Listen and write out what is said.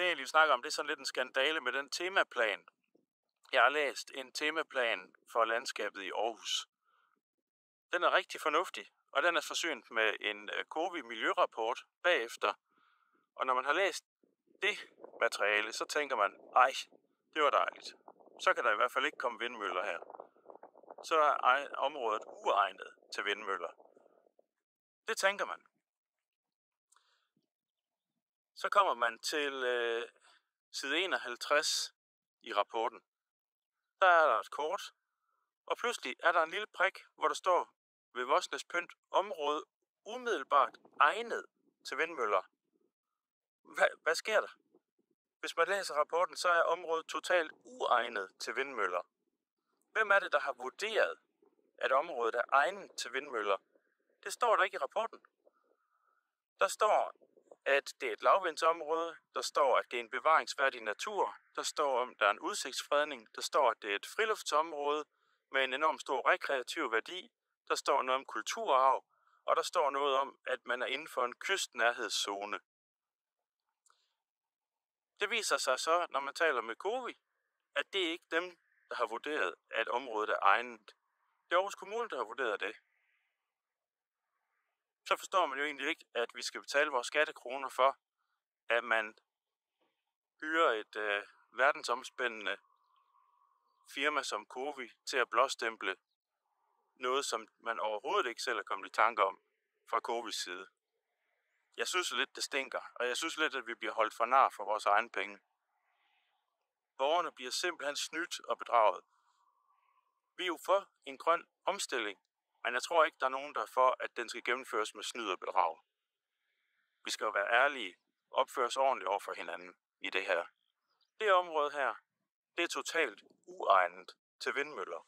Det, jeg lige snakker om, det er sådan lidt en skandale med den temaplan. Jeg har læst en temaplan for landskabet i Aarhus. Den er rigtig fornuftig, og den er forsynet med en COVID-miljørapport bagefter. Og når man har læst det materiale, så tænker man, ej, det var dejligt. Så kan der i hvert fald ikke komme vindmøller her. Så er området uegnet til vindmøller. Det tænker man. Så kommer man til side 51 i rapporten. Der er der et kort, og pludselig er der en lille prik, hvor der står ved Vosnes Pynt område umiddelbart egnet til vindmøller. Hvad sker der? Hvis man læser rapporten, så er området totalt uegnet til vindmøller. Hvem er det, der har vurderet, at området er egnet til vindmøller? Det står der ikke i rapporten. Der står, at det er et lavvindsområde. Der står, at det er en bevaringsværdig natur. Der står, at der er en udsigtsfredning. Der står, at det er et friluftsområde med en enorm stor rekreativ værdi. Der står noget om kulturarv. Og der står noget om, at man er inden for en kystnærhedszone. Det viser sig så, når man taler med COVID, at det er ikke dem, der har vurderet, at området er egnet. Det er Aarhus Kommune, der har vurderet det. Så forstår man jo egentlig ikke, at vi skal betale vores skattekroner for, at man hyrer et verdensomspændende firma som Cowi til at blåstemple noget, som man overhovedet ikke selv er kommet i tanke om fra Covis side. Jeg synes lidt, det stinker, og jeg synes lidt, at vi bliver holdt for nar for vores egne penge. Borgerne bliver simpelthen snydt og bedraget. Vi er jo for en grøn omstilling, men jeg tror ikke, der er nogen, der er for, at den skal gennemføres med snyd og bedrag. Vi skal jo være ærlige, opføre os ordentligt over for hinanden i det her. Det område her, det er totalt uegnet til vindmøller.